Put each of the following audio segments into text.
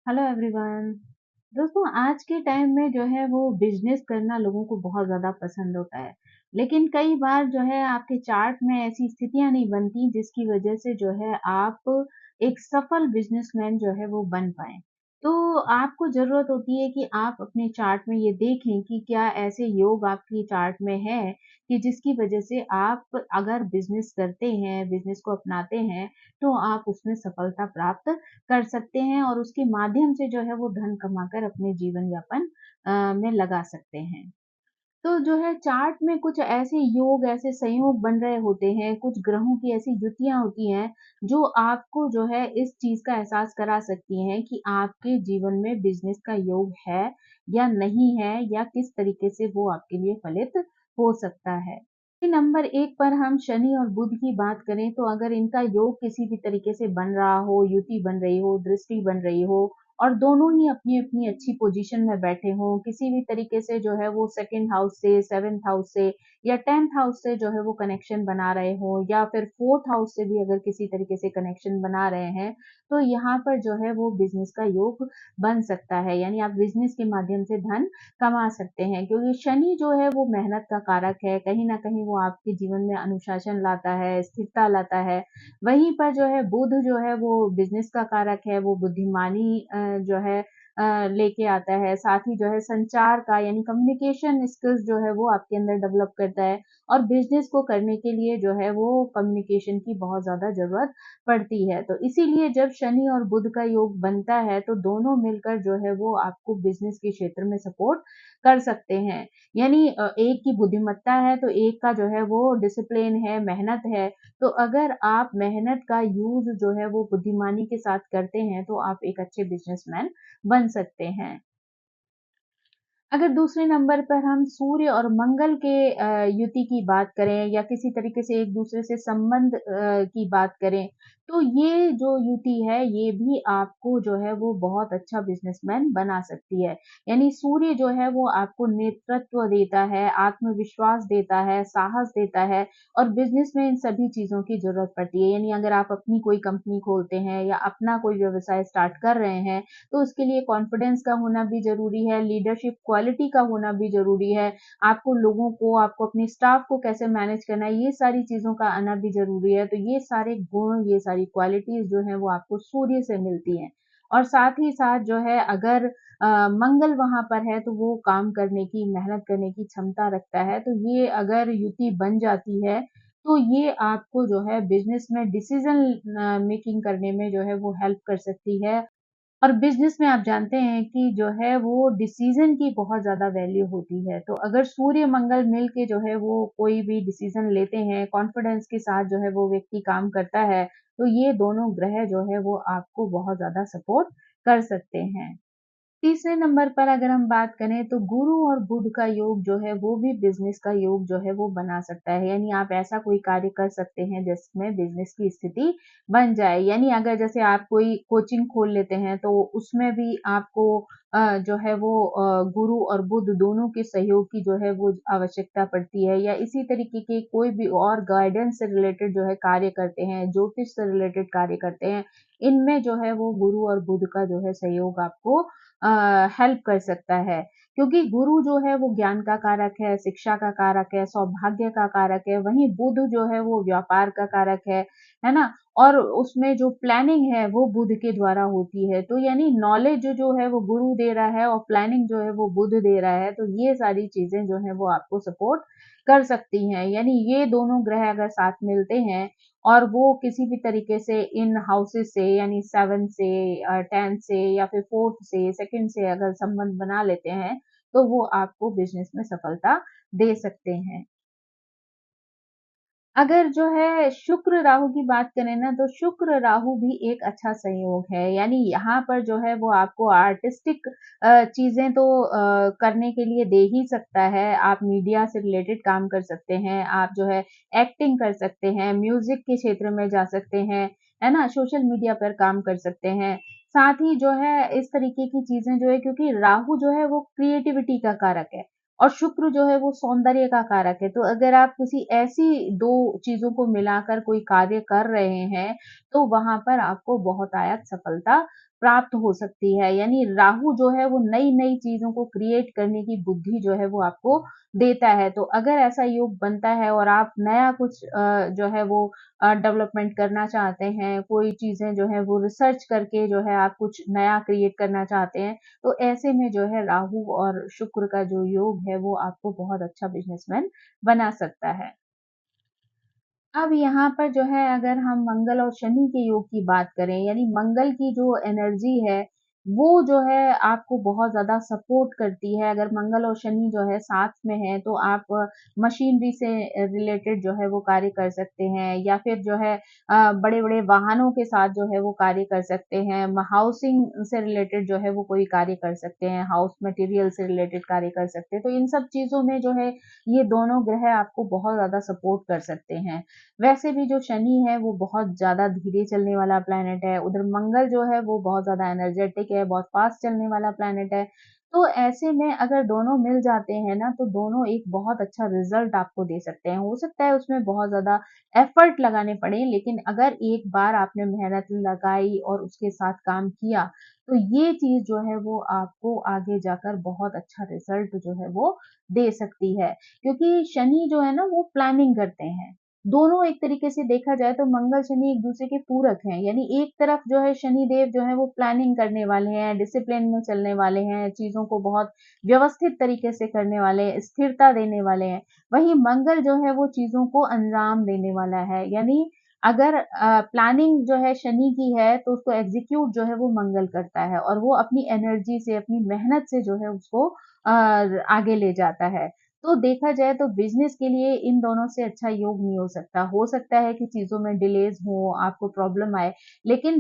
Hello everyone. दोस्तों, आज के टाइम में जो है वो बिजनेस करना लोगों को बहुत ज़्यादा पसंद होता है। लेकिन कई बार जो है आपके चार्ट में ऐसी स्थितियाँ नहीं बनती जिसकी वजह से जो है आप एक सफल बिजनेसमैन जो है वो बन पाएँ। तो आपको ज़रूरत होती है कि आप अपने चार्ट में ये देखें कि क्या ऐसे योग आपके चार्ट में है कि जिसकी वजह से आप अगर बिजनेस करते हैं, बिजनेस को अपनाते हैं, तो आप उसमें सफलता प्राप्त कर सकते हैं और उसके माध्यम से जो है वो धन कमाकर अपने जीवन यापन में लगा सकते हैं। तो जो है चार्ट में कुछ ऐसे योग, ऐसे संयोग बन रहे होते हैं, कुछ ग्रहों की ऐसी युतियाँ होती हैं, जो आपको जो है इस चीज़ का एहसास करा सकती हैं कि आपके जीवन में बिज़नेस का योग है या नहीं है या किस तरीके से वो आपके लिए फलित हो सकता है। नंबर 1 पर हम शनि और बुध की बात करें तो अगर इनका योग किसी भी तरीके से बन रहा हो, युति बन रही हो, दृष्टि बन रही हो और दोनों ही अपनी-अपनी अच्छी पोज़ीशन में बैठे हों, किसी भी तरीके से जो है वो 2nd हाउस से, 7th हाउस से या 10th हाउस से जो है वो कनेक्शन बना रहे हों या फिर 4th हाउस से भी अगर किसी तरीके से कनेक्शन बना रहे हैं, तो यहाँ पर जो है वो बिज़नेस का योग बन सकता है। यानी आप बिज़नेस के माध्यम से धन कमा सकते हैं क्योंकि शनि जो है वो मेहनत का कारक है, कहीं न कहीं वो आपके जीवन में अनुशासन लाता है, स्थिरता लाता है। वहीं पर जो है बुध जो है वो बिज़नेस का कारक है, वो बुद्धिमानी जो है लेके आता है, साथ ही जो है संचार का यानी कम्युनिकेशन स्किल्स जो है वो आपके अंदर डेवलप करता है और बिज़नेस को करने के लिए जो है वो कम्युनिकेशन की बहुत ज़्यादा ज़रूरत पड़ती है। तो इसीलिए जब शनि और बुध का योग बनता है, तो दोनों मिलकर जो है वो आपको बिज़नेस के क्षेत्र में सपोर्ट कर सकते हैं। यानी एक की बुद्धिमत्ता है, तो एक का जो है वो डिसिप्लिन है, मेहनत है। तो अगर आप मेहनत का यूज़ जो है वो बुद्धिमानी के साथ करते हैं, तो आप एक अच्छे बिज़नेसमैन बन सकते हैं। अगर दूसरे नंबर पर हम सूर्य और मंगल के युति की बात करें या किसी तरीके से एक-दूसरे से संबंध की बात करें, तो ये जो युति है, ये भी आपको जो है वो बहुत अच्छा बिज़नेसमैन बना सकती है। यानी सूर्य जो है वो आपको नेतृत्व देता है, आत्मविश्वास देता है, साहस देता है और बिज़नेस में इन सभी चीज़ों की ज़रूरत पड़ती है। यानी अगर आप अपनी कोई कंपनी खोलते हैं या अपना कोई व्यवसाय स्टार्ट कर रहे हैं, तो उसके लिए कॉन्फिडेंस का होना भी ज़रूरी है, लीडरशिप क्वालिटी का होना भी ज़रूरी है। आपको लोगों को, आपको अपने स्टाफ को कैसे मैनेज करना है, ये सारी चीज़ों का आना भी ज़रूरी है। तो ये सारे गुण, ये सारी क्वालिटीज़ जो हैं, वो आपको सूर्य से मिलती हैं। और साथ ही साथ जो है अगर मंगल वहाँ पर है, तो वो काम करने की, मेहनत करने की क्षमता रखता है। तो ये अगर युति बन जाती है, तो ये आपको जो है बिज़नेस में डिसीज़न मेकिंग करने में जो है वो हेल्प कर सकती है और बिज़नेस में आप जानते हैं कि जो है वो डिसीज़न की बहुत ज़्यादा वैल्यू होती है। तो अगर सूर्य मंगल मिल के जो है वो कोई भी डिसीज़न लेते हैं, कॉन्फिडेंस के साथ जो है वो व्यक्ति काम करता है, तो ये दोनों ग्रह जो है वो आपको बहुत ज़्यादा सपोर्ट कर सकते हैं। तीसरे नंबर पर अगर हम बात करें तो गुरु और बुध का योग जो है वो भी बिज़नेस का योग जो है वो बना सकता है। यानी आप ऐसा कोई कार्य कर सकते हैं जिसमें बिज़नेस की स्थिति बन जाए। यानी अगर जैसे आप कोई कोचिंग खोल लेते हैं तो उसमें भी आपको जो है वो गुरु और बुध दोनों के सहयोग की जो है वो आवश्यकता पड़ती है या इसी तरीके के कोई भी और गाइडेंस से रिलेटेड जो है कार्य करते हैं, ज्योतिष से रिलेटेड कार्य करते हैं, इनमें जो है वो गुरु और बुध का जो है सहयोग आपको हेल्प कर सकता है। क्योंकि गुरु जो है वो ज्ञान का कारक है, शिक्षा का कारक है, सौभाग्य का कारक है, वहीं बुध जो है वो व्यापार का कारक है ना? और उसमें जो प्लानिंग है वो बुध के द्वारा होती है। तो यानी नॉलेज जो है वो गुरु दे रहा है और प्लानिंग जो है वो बुध दे रहा है। तो ये सारी चीज़ें जो हैं वो आपको सपोर्ट कर सकती हैं। यानी ये दोनों ग्रह अगर साथ मिलते हैं और वो किसी भी तरीके से इन हाउसेस से यानी 7 से 10 से या फिर 4th से, 2nd से अगर संबंध बना लेते हैं, तो वो आपको बिज़नेस में सफलता दे सकते हैं। अगर जो है शुक्र राहु की बात करें ना तो शुक्र राहु भी एक अच्छा संयोग है यानी यहाँ पर जो है वो आपको आर्टिस्टिक चीजें तो करने के लिए दे ही सकता है आप मीडिया से रिलेटेड काम कर सकते हैं आप जो है एक्टिंग कर सकते हैं म्यूजिक के क्षेत्र में जा सकते हैं है ना सोशल मीडिया पर काम कर सकते हैं साथ ही जो है इस तरीके की चीजें जो है क्योंकि राहु जो है वो क्रिएटिविटी का कारक है और शुक्र जो है वो सौंदर्य का कारक है। तो अगर आप किसी ऐसी 2 चीज़ों को मिलाकर कोई कार्य कर रहे हैं, तो वहाँ पर आपको बहुतायत सफलता प्राप्त हो सकती है। यानी राहु जो है वो नई-नई चीज़ों को क्रिएट करने की बुद्धि जो है वो आपको देता है। तो अगर ऐसा योग बनता है और आप नया कुछ जो है वो डेवलपमेंट करना चाहते हैं, कोई चीज़ें जो है वो रिसर्च करके जो है आप कुछ नया क्रिएट करना चाहते हैं, तो ऐसे में जो है राहु और शुक्र का जो योग है वो आपको बहुत अच्छा बिज़नेसमैन बना सकता है। अब यहाँ पर जो है अगर हम मंगल और शनि के योग की बात करें, यानी मंगल की जो एनर्जी है, वो जो है आपको बहुत ज़्यादा सपोर्ट करती है। अगर मंगल और शनि जो है साथ में हैं, तो आप मशीनरी से रिलेटेड जो है वो कार्य कर सकते हैं, या फिर जो है बड़े-बड़े वाहनों के साथ जो है वो कार्य कर सकते हैं। हाउसिंग से रिलेटेड जो है वो कोई कार्य कर सकते हैं, हाउस मटेरियल से रिलेटेड कार्य कर सकते हैं। तो इन सब चीज़ों में जो है ये दोनों ग्रह आपको बहुत ज़्यादा सपोर्ट कर सकते हैं। वैसे भी जो शनि है वो बहुत ज़्यादा धीरे चलने वाला प्लैनेट है, उधर मंगल जो है वो बहुत ज़्यादा एनर्जेटिक है, बहुत फ़ास्ट चलने वाला प्लैनेट है। तो ऐसे में अगर दोनों मिल जाते हैं ना, तो दोनों एक बहुत अच्छा रिज़ल्ट आपको दे सकते हैं। हो सकता है उसमें बहुत ज़्यादा एफ़र्ट लगाने पड़े, लेकिन अगर एक बार आपने मेहनत लगाई और उसके साथ काम किया, तो ये चीज़ जो है वो आपको आगे जाकर बहुत अच्छा रिज़ल्ट जो है वो दे सकती है। क्योंकि शनि जो है ना वो प्लानिंग करते हैं। दोनों एक तरीके से देखा जाए तो मंगल शनि एक दूसरे के पूरक हैं। यानी एक तरफ जो है शनि देव जो है वो प्लानिंग करने वाले हैं, डिसिप्लिन में चलने वाले हैं, चीज़ों को बहुत व्यवस्थित तरीके से करने वाले हैं, स्थिरता देने वाले हैं। वहीं मंगल जो है वो चीज़ों को अंजाम देने वाला है। यानी अगर प्लानिंग जो है शनि की है, तो उसको एग्ज़ीक्यूट जो है वो मंगल करता है, और वो अपनी एनर्जी से, अपनी मेहनत से जो है उसको आगे ले जाता है। तो देखा जाए तो बिज़नेस के लिए इन दोनों से अच्छा योग नहीं हो सकता। हो सकता है कि चीज़ों में डिलेज़ हों, आपको प्रॉब्लम आए, लेकिन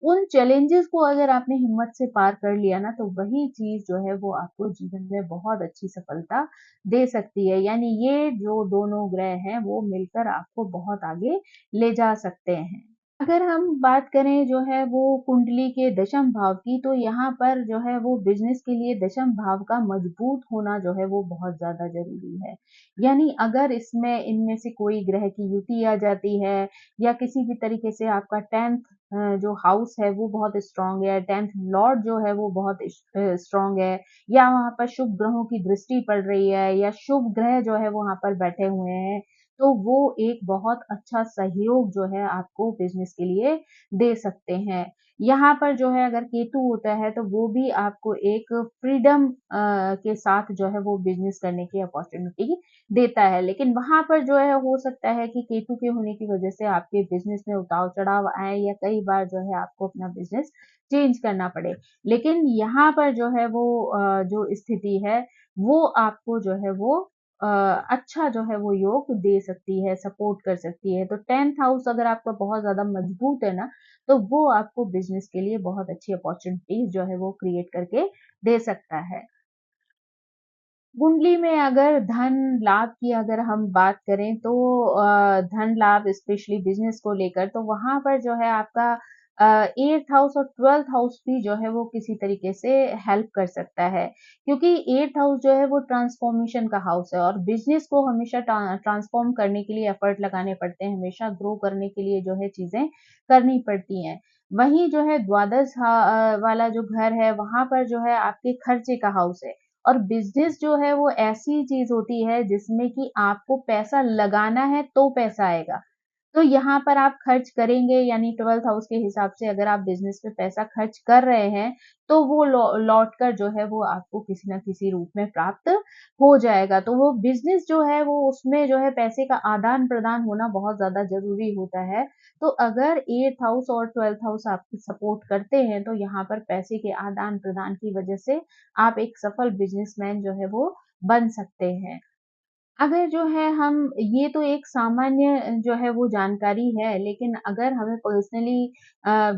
उन चैलेंजेज़ को अगर आपने हिम्मत से पार कर लिया ना, तो वही चीज़ जो है वो आपको जीवन में बहुत अच्छी सफलता दे सकती है। यानी ये जो दोनों ग्रह हैं, वो मिलकर आपको बहुत आगे ले जा सकते हैं। अगर हम बात करें जो है वो कुंडली के दशम भाव की, तो यहाँ पर जो है वो बिज़नेस के लिए दशम भाव का मजबूत होना जो है वो बहुत ज़्यादा ज़रूरी है। यानी अगर इसमें इनमें से कोई ग्रह की युति आ जाती है, या किसी भी तरीके से आपका 10th जो हाउस है वो बहुत स्ट्रॉन्ग है, 10th लॉर्ड जो है वो बहुत स्ट्रॉन्ग है, या वहाँ पर शुभ ग्रहों की दृष्टि पड़ रही है, या शुभ ग्रह जो है वहाँ पर बैठे हुए हैं, तो वो एक बहुत अच्छा सहयोग जो है आपको बिज़नेस के लिए दे सकते हैं। यहाँ पर जो है अगर केतु होता है, तो वो भी आपको एक फ्रीडम के साथ जो है वो बिज़नेस करने की अपॉर्च्युनिटी देता है। लेकिन वहाँ पर जो है हो सकता है कि केतु के होने की वज़ह से आपके बिज़नेस में उतार-चढ़ाव आए, या कई बार जो है आपको अपना बिज़नेस चेंज करना पड़े। लेकिन यहाँ पर जो है वो जो स्थिति है, वो आपको जो है वो अ, अच्छा जो है वो योग दे सकती है, सपोर्ट कर सकती है। तो 10th हाउस अगर आपका बहुत ज़्यादा मजबूत है ना, तो वो आपको बिज़नेस के लिए बहुत अच्छी अपॉर्च्युनिटीज़ जो है वो क्रिएट करके दे सकता है। कुंडली में अगर धन लाभ की अगर हम बात करें, तो धन लाभ स्पेशली बिज़नेस को लेकर, तो वहाँ पर जो है आपका 8th हाउस और 12th हाउस भी जो है वो किसी तरीके से हेल्प कर सकता है। क्योंकि 8th हाउस जो है वो ट्रांसफॉर्मेशन का हाउस है, और बिज़नेस को हमेशा ट्रांसफॉर्म करने के लिए एफर्ट लगाने पड़ते हैं, हमेशा ग्रो करने के लिए जो है चीज़ें करनी पड़ती हैं। वहीं जो है द्वादश वाला जो घर है, वहाँ पर जो है आपके खर्चे का हाउस है। और बिज़नेस जो है वो ऐसी चीज़ होती है जिसमें कि आपको पैसा लगाना है तो पैसा आएगा। तो यहाँ पर आप खर्च करेंगे, यानी 12th हाउस के हिसाब से अगर आप बिज़नेस पे पैसा खर्च कर रहे हैं, तो वो लौट कर जो है वो आपको किसी न किसी रूप में प्राप्त हो जाएगा। तो वो बिज़नेस जो है वो उसमें जो है पैसे का आदान-प्रदान होना बहुत ज़्यादा ज़रूरी होता है। तो अगर 8th हाउस और 12th हाउस आपकी सपोर्ट करते हैं, तो यहाँ पर पैसे के आदान-प्रदान की वज़ह से आप एक सफल बिज़नेसमैन जो है वो बन सकते हैं। अगर जो है हम, ये तो एक सामान्य जो है वो जानकारी है, लेकिन अगर हमें पर्सनली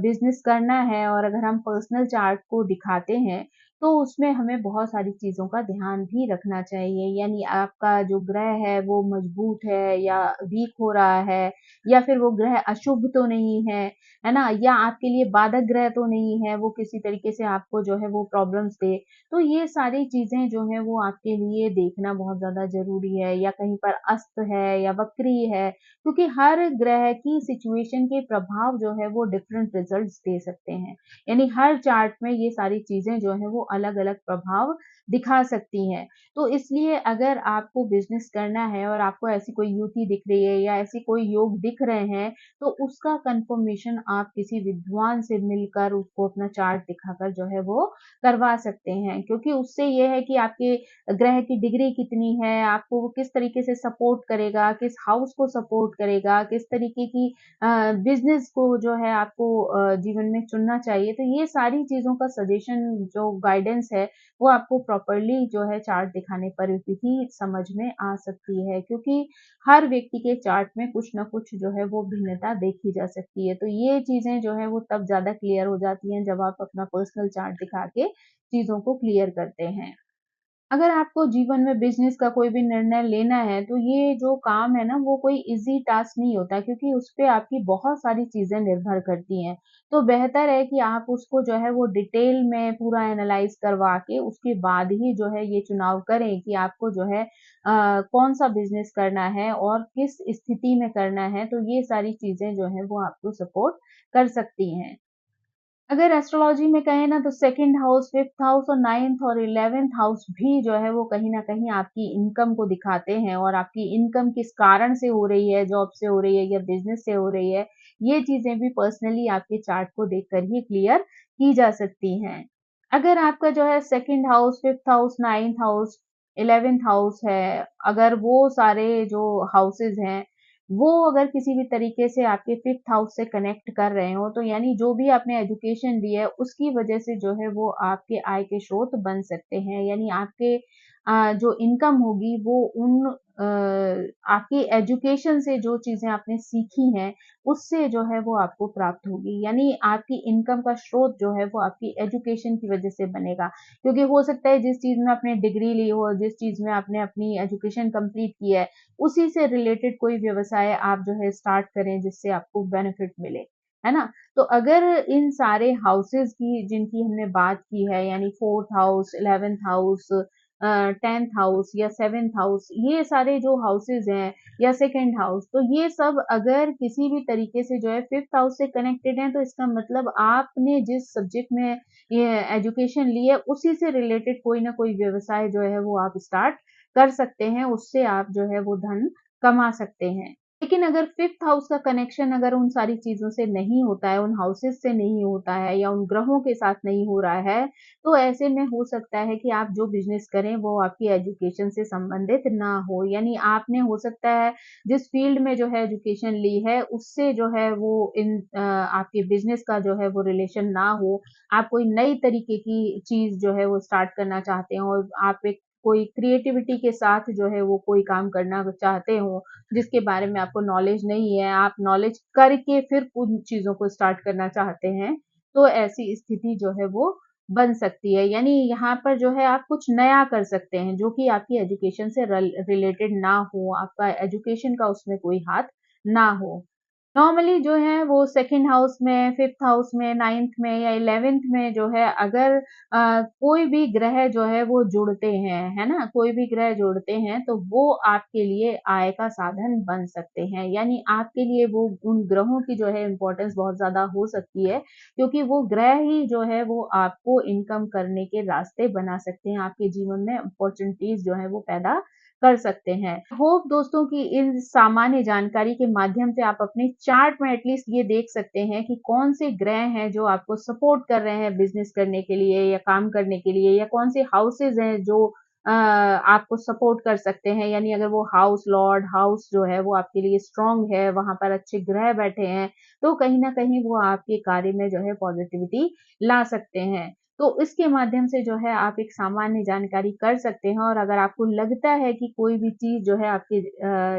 बिज़नेस करना है और अगर हम पर्सनल चार्ट को दिखाते हैं, तो उसमें हमें बहुत सारी चीज़ों का ध्यान भी रखना चाहिए। यानी आपका जो ग्रह है वो मजबूत है या वीक हो रहा है, या फिर वो ग्रह अशुभ तो नहीं है ना? या आपके लिए बाधक ग्रह तो नहीं है, वो किसी तरीके से आपको जो है वो प्रॉब्लम्स दे। तो ये सारी चीज़ें जो हैं वो आपके लिए देखना बहुत ज़्यादा ज़रूरी है, या कहीं पर अस्त है या वक्री है, क्योंकि हर ग्रह की सिचुएशन के प्रभाव जो है वो डिफरेंट रिजल्ट्स दे सकते हैं। यानी हर चार्ट में ये सारी चीज़ें जो हैं वो अलग-अलग प्रभाव दिखा सकती हैं। तो इसलिए अगर आपको बिज़नेस करना है और आपको ऐसी कोई युति दिख रही है या ऐसे कोई योग दिख रहे हैं, तो उसका कन्फर्मेशन आप किसी विद्वान से मिलकर उसको अपना चार्ट दिखाकर जो है वो करवा सकते हैं। क्योंकि उससे ये है कि आपके ग्रह की डिग्री कितनी है, आपको वो किस तरीके से सपोर्ट करेगा, किस हाउस को सपोर्ट करेगा, किस तरीके की बिज़नेस को जो है आपको जीवन में चुनना चाहिए। तो ये सारी चीज़ों का सजेशन जो गाइडेंस है, वो आपको प्रॉपर्ली जो है चार्ट दिखाने पर ही समझ में आ सकती है। क्योंकि हर व्यक्ति के चार्ट में कुछ न कुछ जो है वो भिन्नता देखी जा सकती है। तो ये चीज़ें जो है वो तब ज़्यादा क्लियर हो जाती हैं जब आप अपना पर्सनल चार्ट दिखा के चीज़ों को क्लियर करते हैं। अगर आपको जीवन में बिज़नेस का कोई भी निर्णय लेना है, तो ये जो काम है ना, वो कोई ईज़ी टास्क नहीं होता, क्योंकि उसपे आपकी बहुत सारी चीज़ें निर्भर करती हैं। तो बेहतर है कि आप उसको जो है वो डिटेल में पूरा एनालाइज़ करवा के उसके बाद ही जो है ये चुनाव करें कि आपको जो है कौन-सा बिज़नेस करना है और किस स्थिति में करना है। तो ये सारी चीज़ें जो हैं वो आपको सपोर्ट कर सकती हैं। अगर एस्ट्रोलॉजी में कहें ना, तो सेकंड हाउस, फिफ्थ हाउस और नाइन्थ और 11th हाउस भी जो है वो कहीं न कहीं आपकी इनकम को दिखाते हैं, और आपकी इनकम किस कारण से हो रही है, जॉब से हो रही है या बिज़नेस से हो रही है, ये चीज़ें भी पर्सनली आपके चार्ट को देखकर ही क्लियर की जा सकती हैं। अगर आपका जो है second house, fifth house, ninth house, 11th house है, अगर वो सारे जो हाउसेज़ हैं, वो अगर किसी भी तरीके से आपके फिफ्थ हाउस से कनेक्ट कर रहे हो, तो यानी जो भी आपने एजुकेशन ली है, उसकी वजह से जो है वो आपके आय के स्रोत बन सकते हैं। यानी आपके जो इनकम होगी वो उन आपकी एजुकेशन से जो चीज़ें आपने सीखी हैं, उससे जो है वो आपको प्राप्त होगी। यानी आपकी इनकम का स्रोत जो है वो आपकी एजुकेशन की वजह से बनेगा। क्योंकि हो सकता है जिस चीज़ में आपने डिग्री ली हो, जिस चीज़ में आपने अपनी एजुकेशन कंप्लीट की है, उसी से रिलेटेड कोई व्यवसाय आप जो है स्टार्ट करें जिससे आपको बेनिफिट मिले, है ना? तो अगर इन सारे हाउसेज़ की जिनकी हमने बात की है, यानी 4th house, 11th house, 10th house या 7th हाउस, ये सारे जो हाउसेज़ हैं, या सेकंड हाउस, तो ये सब अगर किसी भी तरीके से जो है 5th हाउस से कनेक्टेड हैं, तो इसका मतलब आपने जिस सब्जेक्ट में ये एजुकेशन ली है, उसी से रिलेटेड कोई ना कोई व्यवसाय जो है वो आप स्टार्ट कर सकते हैं, उससे आप जो है वो धन कमा सकते हैं। लेकिन अगर 5th हाउस का कनेक्शन अगर उन सारी चीज़ों से नहीं होता है, उन हाउसेज़ से नहीं होता है या उन ग्रहों के साथ नहीं हो रहा है, तो ऐसे में हो सकता है कि आप जो बिज़नेस करें वो आपकी एजुकेशन से संबंधित ना हो। यानी आपने हो सकता है जिस फ़ील्ड में जो है एजुकेशन ली है, उससे जो है वो आपके बिज़नेस का जो है वो रिलेशन ना हो। आप कोई नई तरीके की चीज़ जो है वो स्टार्ट करना चाहते हो, और आप एक कोई क्रिएटिविटी के साथ जो है वो कोई काम करना चाहते हो, जिसके बारे में आपको नॉलेज नहीं है, आप नॉलेज करके फिर उन चीज़ों को स्टार्ट करना चाहते हैं, तो ऐसी स्थिति जो है वो बन सकती है। यानी यहाँ पर जो है आप कुछ नया कर सकते हैं, जो कि आपकी एजुकेशन से रिलेटेड ना हो, आपका एजुकेशन का उसमें कोई हाथ ना हो। नॉर्मली जो है वो सेकंड हाउस में, फिफ्थ हाउस में, नाइन्थ में या 11th में जो है, अगर कोई भी ग्रह जो है वो जुड़ते हैं, है ना? कोई भी ग्रह जुड़ते हैं, तो वो आपके लिए आय का साधन बन सकते हैं। यानी आपके लिए वो उन ग्रहों की जो है इम्पोर्टेंस बहुत ज़्यादा हो सकती है, क्योंकि वो ग्रह ही जो है वो आपको इनकम करने के रास्ते बना सकते हैं, आपके जीवन में अपॉर्च्युनिटीज़ जो है वो पैदा कर सकते हैं। होप दोस्तों कि इन सामान्य जानकारी के माध्यम से आप अपने चार्ट में एटलीस्ट ये देख सकते हैं कि कौन से ग्रह हैं जो आपको सपोर्ट कर रहे हैं बिज़नेस करने के लिए या काम करने के लिए, या कौन से हाउसेज़ हैं जो आपको सपोर्ट कर सकते हैं। यानी अगर वो हाउस लॉर्ड हाउस जो है वो आपके लिए स्ट्रॉन्ग है, वहाँ पर अच्छे ग्रह बैठे हैं, तो कहीं न कहीं वो आपके कार्य में जो है पॉज़िटिविटी ला सकते हैं। तो इसके माध्यम से जो है आप एक सामान्य जानकारी कर सकते हैं और अगर आपको लगता है कि कोई भी चीज़ जो है आपके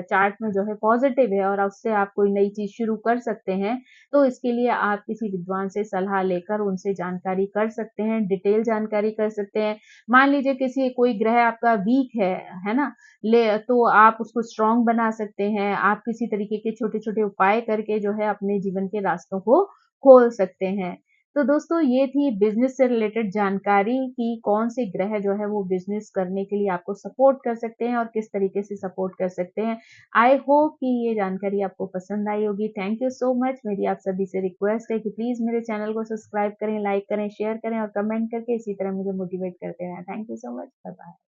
चार्ट में जो है पॉज़िटिव है और उससे आप कोई नई चीज़ शुरू कर सकते हैं, तो इसके लिए आप किसी विद्वान से सलाह लेकर उनसे जानकारी कर सकते हैं, डिटेल जानकारी कर सकते हैं। मान लीजिए किसी कोई ग्रह आपका वीक है ना? तो आप उसको स्ट्रॉन्ग बना सकते हैं। आप किसी तरीके के छोटे-छोटे उपाय करके जो है अपने जीवन के रास्तों को खोल सकते हैं। तो दोस्तों ये थी बिज़नेस से रिलेटेड जानकारी कि कौन से ग्रह जो है वो बिज़नेस करने के लिए आपको सपोर्ट कर सकते हैं और किस तरीके से सपोर्ट कर सकते हैं। आई होप कि ये जानकारी आपको पसंद आई होगी। Thank you so much. मेरी आप सभी से रिक्वेस्ट है कि प्लीज़ मेरे चैनल को सब्सक्राइब करें, लाइक करें, शेयर करें और कमेंट करके इसी तरह मुझे मोटिवेट करते रहें। Thank you so much. Bye bye.